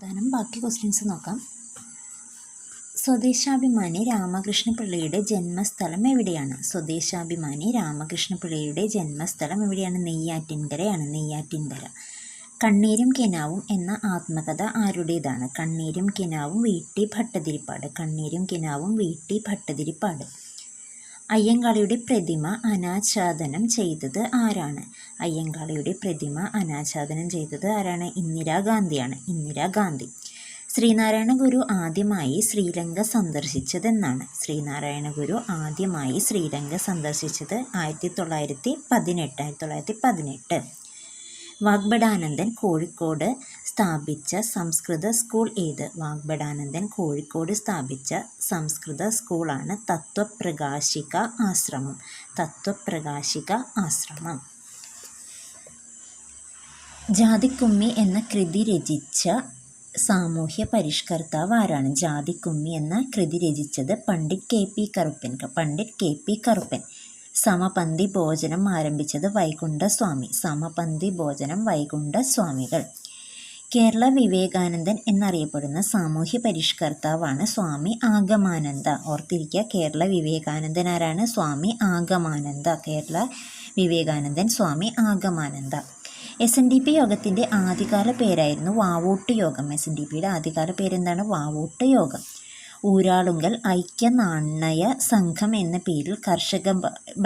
അവതാനം ബാക്കി ക്വസ്റ്റ്യൻസ് നോക്കാം. സ്വദേശാഭിമാനി രാമകൃഷ്ണപിള്ളയുടെ ജന്മസ്ഥലം എവിടെയാണ്? സ്വദേശാഭിമാനി രാമകൃഷ്ണപിള്ളയുടെ ജന്മസ്ഥലം എവിടെയാണ്? നെയ്യാറ്റിൻകരയാണ്. നെയ്യാറ്റിൻകര. കണ്ണീരും കിനാവും എന്ന ആത്മകഥ ആരുടേതാണ്? കണ്ണീരും കിനാവും വി.ടി. ഭട്ടതിരിപ്പാട്. കണ്ണീരും കിനാവും വി.ടി. ഭട്ടതിരിപ്പാട്. അയ്യങ്കാളിയുടെ പ്രതിമ അനാച്ഛാദനം ചെയ്തത് ആരാണ്? അയ്യങ്കാളിയുടെ പ്രതിമ അനാച്ഛാദനം ചെയ്തത് ആരാണ്? ഇന്ദിരാഗാന്ധിയാണ്. ഇന്ദിരാഗാന്ധി. ശ്രീനാരായണ ഗുരു ആദ്യമായി ശ്രീലങ്ക സന്ദർശിച്ചതെന്നാണ്? ശ്രീനാരായണ ഗുരു ആദ്യമായി ശ്രീലങ്ക സന്ദർശിച്ചത് 1918. വാഗ്ഭടാനന്ദൻ കോഴിക്കോട് സ്ഥാപിച്ച സംസ്കൃത സ്കൂൾ ഏത്? വാഗ്ഭടാനന്ദൻ കോഴിക്കോട് സ്ഥാപിച്ച സംസ്കൃത സ്കൂളാണ് തത്വപ്രകാശിക ആശ്രമം. തത്വപ്രകാശിക ആശ്രമം. ജാതിക്കുമ്മി എന്ന കൃതി രചിച്ച സാമൂഹ്യ പരിഷ്കർത്താവ് ആരാണ്? ജാതിക്കുമ്മി എന്ന കൃതി രചിച്ചത് പണ്ഡിറ്റ് കെ.പി. കറുപ്പൻ. പണ്ഡിറ്റ് കെ.പി. കറുപ്പൻ. സമപന്തി ഭോജനം ആരംഭിച്ചത് വൈകുണ്ഠസ്വാമി. സമപന്തി ഭോജനം വൈകുണ്ഠസ്വാമികൾ. കേരള വിവേകാനന്ദൻ എന്നറിയപ്പെടുന്ന സാമൂഹ്യ പരിഷ്കർത്താവാണ് സ്വാമി ആഗമാനന്ദ. ഓർത്തിരിക്കുക, കേരള വിവേകാനന്ദൻ ആരാണ്? സ്വാമി ആഗമാനന്ദ. കേരള വിവേകാനന്ദൻ സ്വാമി ആഗമാനന്ദ. SNDP യോഗത്തിൻ്റെ ആദ്യകാല പേരായിരുന്നു വാവൂട്ട് യോഗം. SNDPയുടെ ആദ്യകാല പേരെന്താണ്? വാവൂട്ട് യോഗം. ഊരാളുങ്കൽ ഐക്യ നാണയ സംഘം എന്ന പേരിൽ കർഷക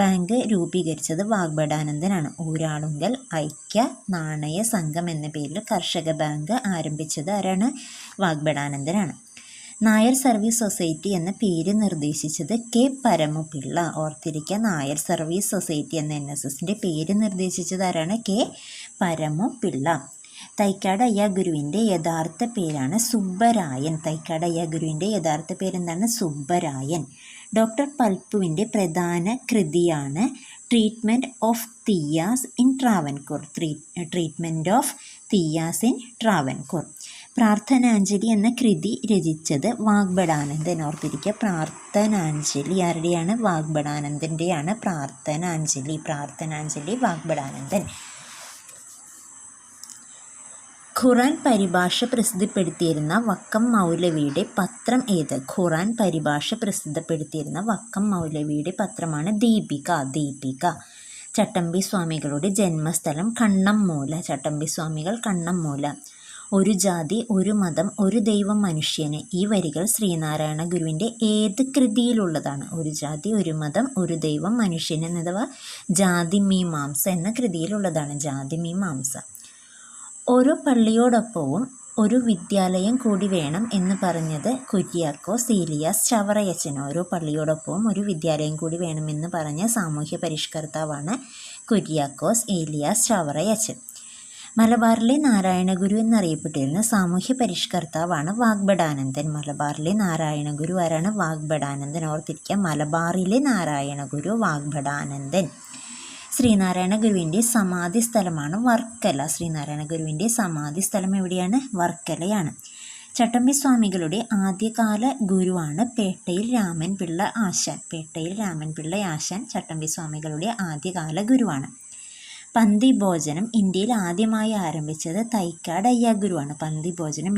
ബാങ്ക് രൂപീകരിച്ചത് വാഗ്ഭടാനന്ദനാണ്. ഊരാളുങ്കൽ ഐക്യ നാണയ സംഘം എന്ന പേരിൽ കർഷക ബാങ്ക് ആരംഭിച്ചത് ആരാണ്? വാഗ്ഭടാനന്ദനാണ്. നായർ സർവീസ് സൊസൈറ്റി എന്ന പേര് നിർദ്ദേശിച്ചത് കെ. പരമപിള്ള. ഓർത്തിരിക്കുക, നായർ സർവീസ് സൊസൈറ്റി എന്ന NSSൻ്റെ പേര് നിർദ്ദേശിച്ചത് ആരാണ്? കെ. പരമപിള്ള. തൈക്കാട് അയ്യാഗുരുവിൻ്റെ യഥാർത്ഥ പേരാണ് സുബ്ബരായൻ. തൈക്കാട് അയ്യാഗുരുവിൻ്റെ യഥാർത്ഥ പേരെന്താണ്? സുബ്ബരായൻ. ഡോക്ടർ പൽപ്പുവിൻ്റെ പ്രധാന കൃതിയാണ് treatment of Thiyyas in Travancore. Treatment of Thiyyas in Travancore. പ്രാർത്ഥനാഞ്ജലി എന്ന കൃതി രചിച്ചത് വാഗ്ഭടാനന്ദൻ. ഓർത്തിരിക്കുക, പ്രാർത്ഥനാഞ്ജലി ആരുടെയാണ്? വാഗ്ഭടാനന്ദൻ്റെയാണ് പ്രാർത്ഥനാഞ്ജലി. പ്രാർത്ഥനാഞ്ജലി വാഗ്ഭടാനന്ദൻ. ഖുറാൻ പരിഭാഷ പ്രസിദ്ധപ്പെടുത്തിയിരുന്ന വക്കം മൗലവിയുടെ പത്രം ഏത്? ഖുറാൻ പരിഭാഷ പ്രസിദ്ധപ്പെടുത്തിയിരുന്ന വക്കം മൗലവിയുടെ പത്രമാണ് ദീപിക. ദീപിക. ചട്ടമ്പി സ്വാമികളുടെ ജന്മസ്ഥലം കണ്ണമ്മൂല. ചട്ടമ്പി സ്വാമികൾ കണ്ണമ്മൂല. ഒരു ജാതി ഒരു മതം ഒരു ദൈവം മനുഷ്യന്. ഈ വരികൾ ശ്രീനാരായണ ഗുരുവിൻ്റെ ഏത് കൃതിയിലുള്ളതാണ്? ഒരു ജാതി ഒരു മതം ഒരു ദൈവം മനുഷ്യന് അഥവാ ജാതിമീമാംസ എന്ന കൃതിയിലുള്ളതാണ്. ജാതിമീമാംസ. ഓരോ പള്ളിയോടൊപ്പവും ഒരു വിദ്യാലയം കൂടി വേണം എന്ന് പറഞ്ഞത് കുര്യാക്കോസ് ഏലിയാസ് ചവറയച്ചൻ. ഓരോ പള്ളിയോടൊപ്പവും ഒരു വിദ്യാലയം കൂടി വേണമെന്ന് പറഞ്ഞ സാമൂഹ്യ പരിഷ്കർത്താവാണ് കുര്യാക്കോസ് ഏലിയാസ് ചവറയച്ചൻ. മലബാറിലെ നാരായണഗുരു എന്നറിയപ്പെട്ടിരുന്ന സാമൂഹ്യ പരിഷ്കർത്താവാണ് വാഗ്ഭടാനന്ദൻ. മലബാറിലെ നാരായണഗുരു ആരാണ്? വാഗ്ഭടാനന്ദൻ. ഓർത്തിരിക്കുക, മലബാറിലെ നാരായണഗുരു വാഗ്ഭടാനന്ദൻ. ശ്രീനാരായണ ഗുരുവിൻ്റെ സമാധി സ്ഥലമാണ് വർക്കല. ശ്രീനാരായണ ഗുരുവിൻ്റെ സമാധി സ്ഥലം എവിടെയാണ്? വർക്കലയാണ്. ചട്ടമ്പി സ്വാമികളുടെ ആദ്യകാല ഗുരുവാണ് പേട്ടയിൽ രാമൻപിള്ള ആശാൻ. പേട്ടയിൽ രാമൻപിള്ള ആശാൻ ചട്ടമ്പി സ്വാമികളുടെ ആദ്യകാല ഗുരുവാണ്. പന്തി ഭോജനം ഇന്ത്യയിൽ ആദ്യമായി ആരംഭിച്ചത് തൈക്കാട് അയ്യാഗുരുവാണ്. പന്തി ഭോജനം